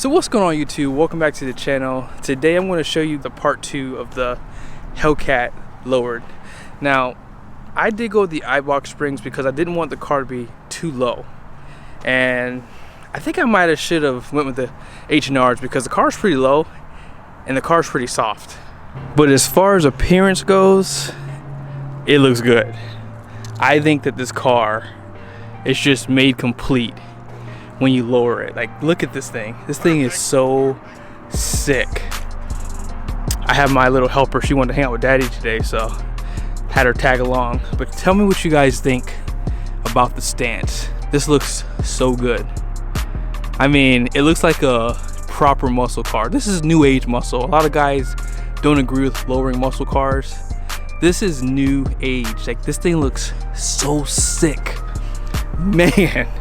So what's going on, YouTube? Welcome back to the channel. Today I'm going to show you the part 2 of the Hellcat lowered. Now, I did go with the Eibach Springs because I didn't want the car to be too low. And I think I might have should have went with the H&Rs because the car's pretty low and the car's pretty soft. But as far as appearance goes, it looks good. I think that this car is just made complete when you lower it. Like, look at this thing. This thing is so sick. I have my little helper. She wanted to hang out with Daddy today, so had her tag along. But tell me what you guys think about the stance. This looks so good. I mean, it looks like a proper muscle car. This is new age muscle. A lot of guys don't agree with lowering muscle cars. This is new age. Like, this thing looks so sick, man.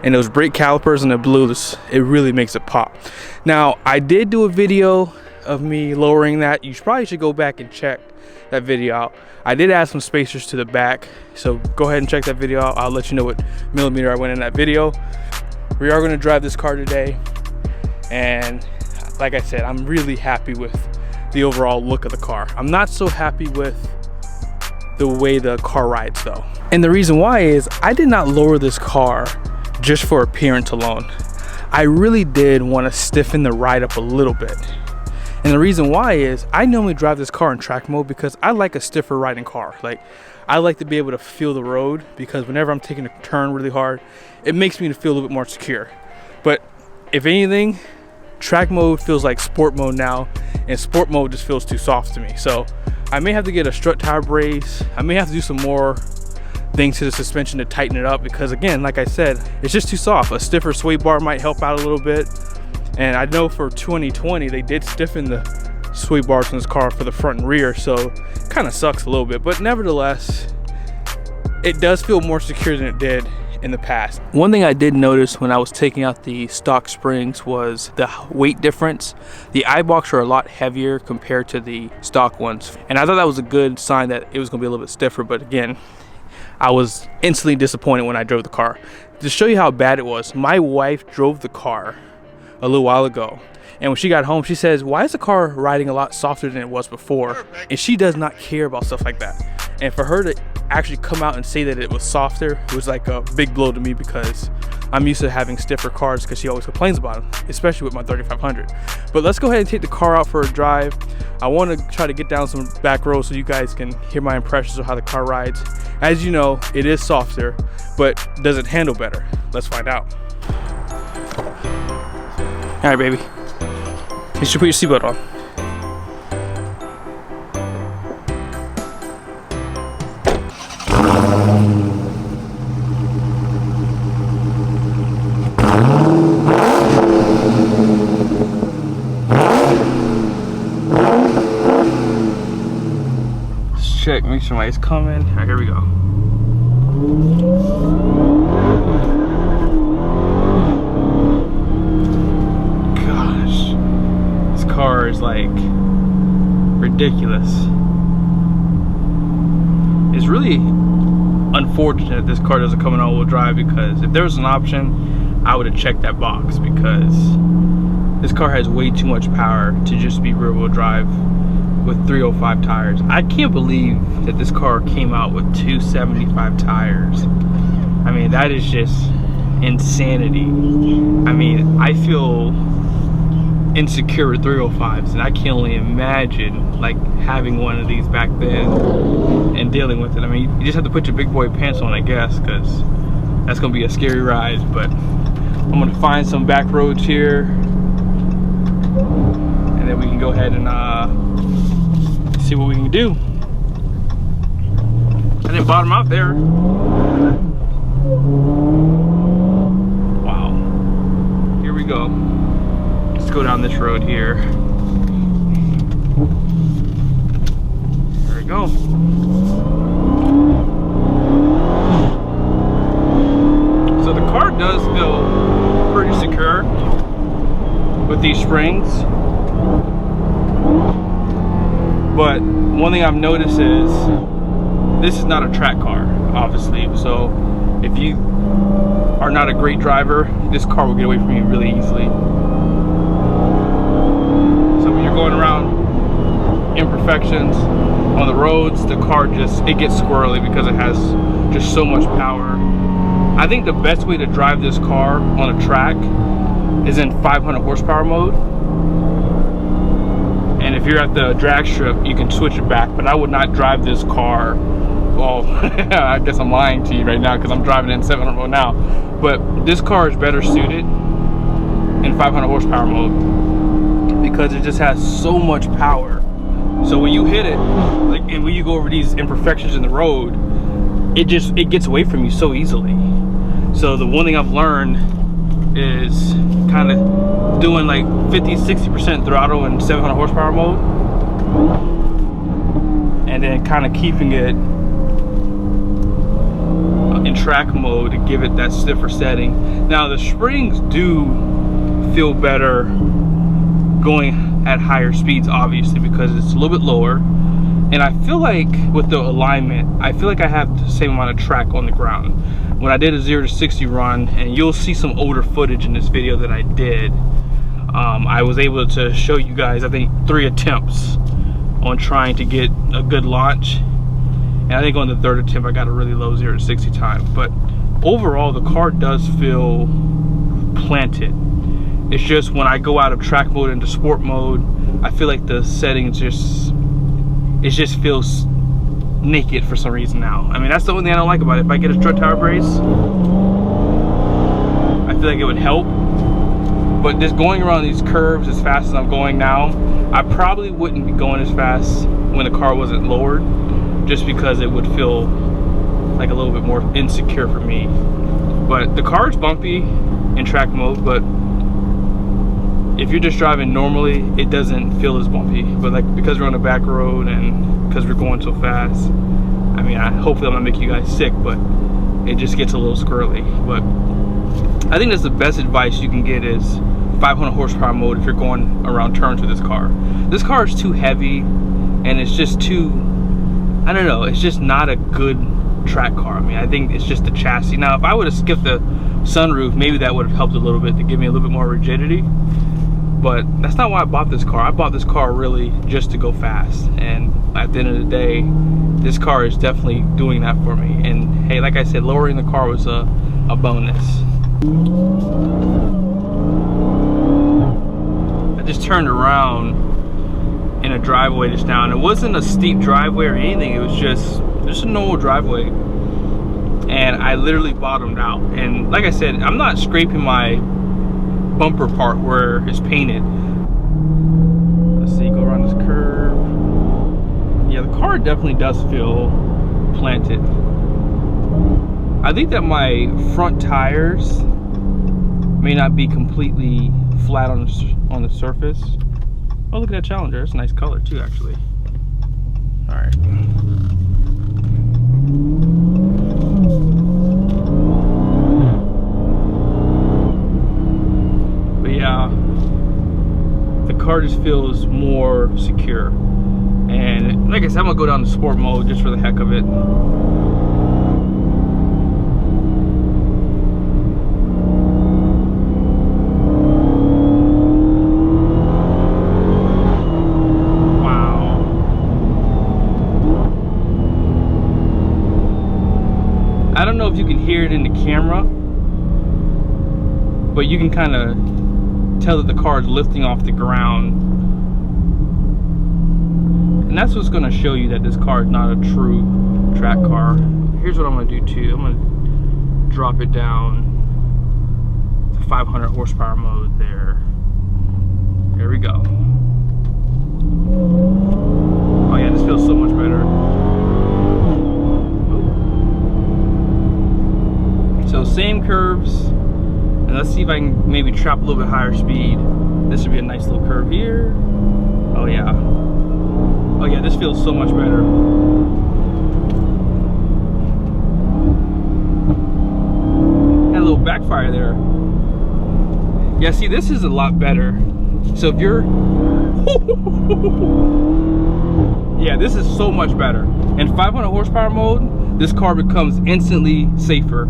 And those brake calipers and the blues, it really makes it pop. Now, I did do a video of me lowering that. You probably should go back and check that video out. I did add some spacers to the back, so go ahead and check that video out. I'll let you know what millimeter I went in that video. We are going to drive this car today, and like I said, I'm really happy with the overall look of the car. I'm not so happy with the way the car rides though, and the reason why is I did not lower this car just for appearance alone. I really did want to stiffen the ride up a little bit. And the reason why is I normally drive this car in track mode because I like a stiffer riding car. Like, I like to be able to feel the road because whenever I'm taking a turn really hard, it makes me feel a little bit more secure. But if anything, track mode feels like sport mode now, and sport mode just feels too soft to me. So I may have to get a strut tire brace. I may have to do some more things to the suspension to tighten it up because, again, like I said, it's just too soft. A stiffer sway bar might help out a little bit. And I know for 2020 they did stiffen the sway bars in this car for the front and rear, so kind of sucks a little bit, but nevertheless it does feel more secure than it did in the past. One thing I did notice when I was taking out the stock springs was the weight difference. The Eibachs are a lot heavier compared to the stock ones, and I thought that was a good sign that it was going to be a little bit stiffer. But again, I was instantly disappointed when I drove the car. To show you how bad it was, my wife drove the car a little while ago, and when she got home she says, why is the car riding a lot softer than it was before? And she does not care about stuff like that. And for her to actually come out and say that it was softer was like a big blow to me because I'm used to having stiffer cars because she always complains about them, especially with my 3500. But let's go ahead and take the car out for a drive. I want to try to get down some back roads so you guys can hear my impressions of how the car rides. As you know, it is softer, but does it handle better? Let's find out. All right, baby. You should put your seatbelt on. Let's check, make sure my light's coming. All right, here we go. Car is like ridiculous. It's really unfortunate this car doesn't come in all-wheel drive, because if there was an option I would have checked that box, because this car has way too much power to just be rear-wheel drive with 305 tires. I can't believe that this car came out with 275 tires. I mean, that is just insanity. I mean, I feel insecure with 305s, and I can only imagine like having one of these back then and dealing with it. I mean, you just have to put your big boy pants on, I guess, because that's gonna be a scary ride. But I'm gonna find some back roads here, and then we can go ahead and see what we can do. I didn't bottom out there. Wow, here we go. Let's go down this road here. There we go. So the car does feel pretty secure with these springs. But one thing I've noticed is this is not a track car, obviously. So if you are not a great driver, this car will get away from you really easily. imperfections on the roads, the car it gets squirrely because it has just so much power. I think the best way to drive this car on a track is in 500 horsepower mode. And if you're at the drag strip, you can switch it back, but I would not drive this car. Well, I guess I'm lying to you right now because I'm driving it in 700 mode now. But this car is better suited in 500 horsepower mode because it just has so much power. So when you hit it, like, and when you go over these imperfections in the road, it gets away from you so easily. So the one thing I've learned is kind of doing like 50-60% throttle in 700 horsepower mode, and then kind of keeping it in track mode to give it that stiffer setting. Now the springs do feel better going at higher speeds, obviously, because it's a little bit lower, and I feel like with the alignment, I feel like I have the same amount of track on the ground. When I did a 0 to 60 run, and you'll see some older footage in this video that I did, I was able to show you guys, I think, 3 attempts on trying to get a good launch, and I think on the 3rd attempt I got a really low 0 to 60 time. But overall the car does feel planted. It's just when I go out of track mode into sport mode, I feel like the settings it just feels naked for some reason now. I mean, that's the only thing I don't like about it. If I get a strut tower brace, I feel like it would help. But just going around these curves as fast as I'm going now, I probably wouldn't be going as fast when the car wasn't lowered, just because it would feel like a little bit more insecure for me. But the car is bumpy in track mode, but if you're just driving normally, it doesn't feel as bumpy. But like, because we're on a back road and because we're going so fast, I mean, hopefully I'm not making you guys sick, but it just gets a little squirrely. But I think that's the best advice you can get is 500 horsepower mode if you're going around turns with this car. This car is too heavy, and it's just too, I don't know, it's just not a good track car. I mean, I think it's just the chassis. Now, if I would have skipped the sunroof, maybe that would have helped a little bit to give me a little bit more rigidity. But that's not why I bought this car. I bought this car really just to go fast. And at the end of the day, this car is definitely doing that for me. And hey, like I said, lowering the car was a bonus. I just turned around in a driveway just now, and it wasn't a steep driveway or anything. It was just a normal driveway. And I literally bottomed out. And like I said, I'm not scraping my bumper part where it's painted. Let's see, go around this curve. Yeah, the car definitely does feel planted. I think that my front tires may not be completely flat on the surface. Oh, look at that Challenger. It's a nice color too, actually. All right. The car just feels more secure. And like I said, I'm gonna go down to sport mode just for the heck of it. Wow. I don't know if you can hear it in the camera, but you can kind of tell that the car is lifting off the ground, and that's what's going to show you that this car is not a true track car. Here's what I'm going to do too. I'm going to drop it down to 500 horsepower mode there. There we go. Oh yeah, this feels so much better. So same curves. And let's see if I can maybe trap a little bit higher speed. This would be a nice little curve here. Oh yeah. Oh yeah, this feels so much better. Had a little backfire there. Yeah, see, this is a lot better. So if you're... yeah, this is so much better. In 500 horsepower mode, this car becomes instantly safer.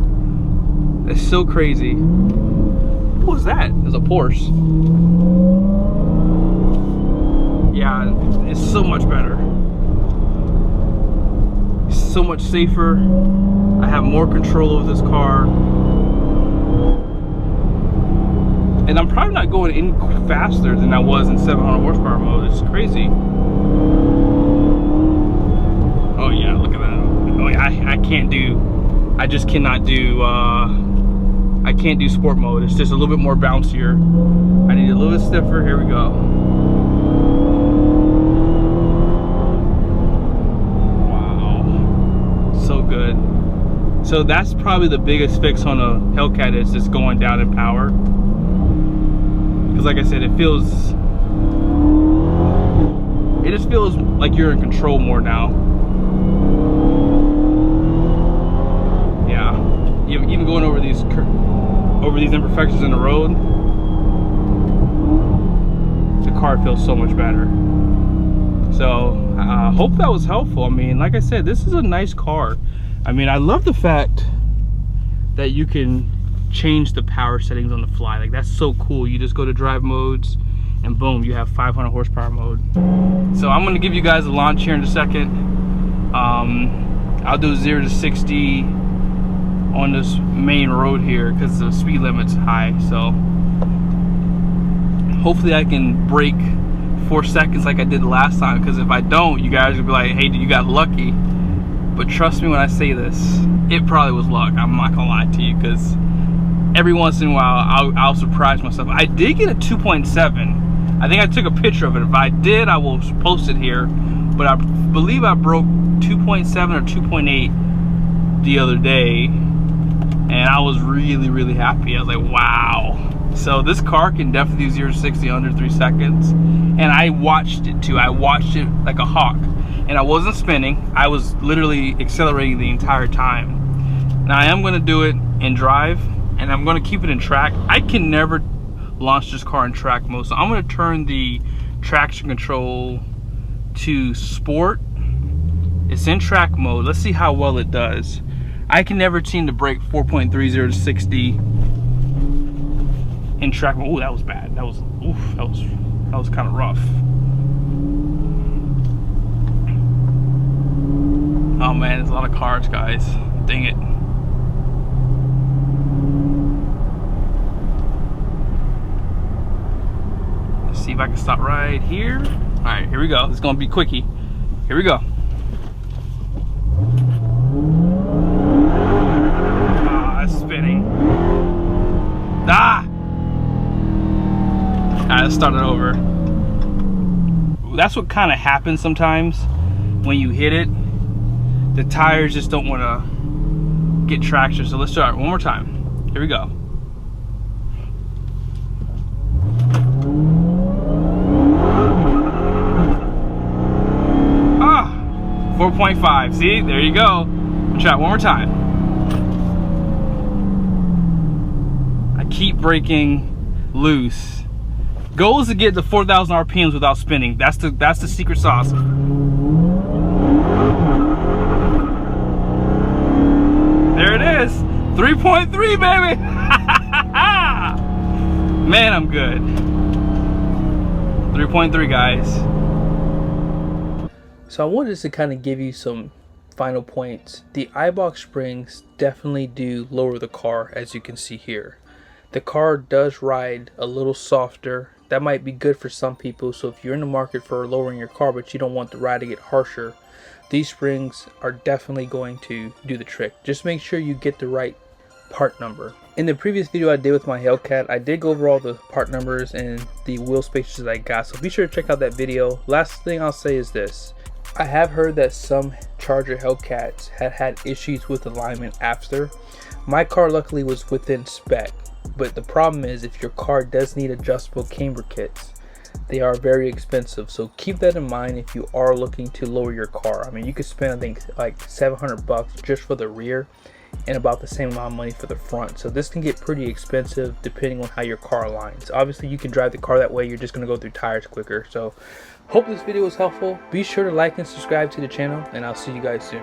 It's so crazy. What was that? It was a Porsche. Yeah, yeah, it's so much better. It's so much safer. I have more control over this car. And I'm probably not going any faster than I was in 700 horsepower mode. It's crazy. Oh yeah, look at that. Oh yeah, I just cannot do, I can't do sport mode. It's just a little bit more bouncier. I need a little bit stiffer. Here we go. Wow. So good. So that's probably the biggest fix on a Hellcat, is just going down in power. Because like I said, it just feels like you're in control more now. Yeah. Even going over these imperfections in the road, the car feels so much better. So hope that was helpful. I mean, like I said, this is a nice car. I mean, I love the fact that you can change the power settings on the fly. Like, that's so cool. You just go to drive modes and boom, you have 500 horsepower mode. So I'm gonna give you guys a launch here in a second. I'll do 0 to 60 on this main road here because the speed limit's high. So hopefully I can break 4 seconds like I did the last time, because if I don't, you guys will be like, hey, you got lucky. But trust me when I say this, it probably was luck. I'm not gonna lie to you, because every once in a while I'll surprise myself. I did get a 2.7. I think I took a picture of it. If I did, I will post it here. But I believe I broke 2.7 or 2.8 the other day, and I was really happy. I was like, wow. So this car can definitely do 0 to 60 under 3 seconds. And I watched it too. I watched it like a hawk. And I wasn't spinning. I was literally accelerating the entire time. Now I am gonna do it in drive, and I'm gonna keep it in track. I can never launch this car in track mode, so I'm gonna turn the traction control to sport. It's in track mode. Let's see how well it does. I can never seem to break 4.30 to 60 in track mode. Oh, that was bad. That was kind of rough. Oh man, there's a lot of cars, guys. Dang it. Let's see if I can stop right here. All right, here we go. It's gonna be quickie. Here we go. Ah, it's spinning. Ah! All right, let's start it over. That's what kind of happens sometimes when you hit it. The tires just don't want to get traction. So let's start one more time. Here we go. Ah, 4.5. See, there you go. We'll try it one more time. I keep breaking loose. Goal is to get to 4,000 RPMs without spinning. That's the secret sauce. There it is, 3.3, baby. Man, I'm good. 3.3, guys. So I wanted to kind of give you some final points. The Eibach Springs definitely do lower the car, as you can see here. The car does ride a little softer. That might be good for some people. So if you're in the market for lowering your car but you don't want the ride to get harsher, these springs are definitely going to do the trick. Just make sure you get the right part number. In the previous video I did with my Hellcat, I did go over all the part numbers and the wheel spaces that I got, so be sure to check out that video. Last thing I'll say is this. I have heard that some Charger Hellcats had issues with alignment after. My car luckily was within spec, but the problem is if your car does need adjustable camber kits, they are very expensive. So keep that in mind if you are looking to lower your car. I mean, you could spend, I think, like $700 just for the rear and about the same amount of money for the front. So this can get pretty expensive depending on how your car aligns. Obviously you can drive the car that way, you're just going to go through tires quicker. So hope this video was helpful. Be sure to like and subscribe to the channel, and I'll see you guys soon.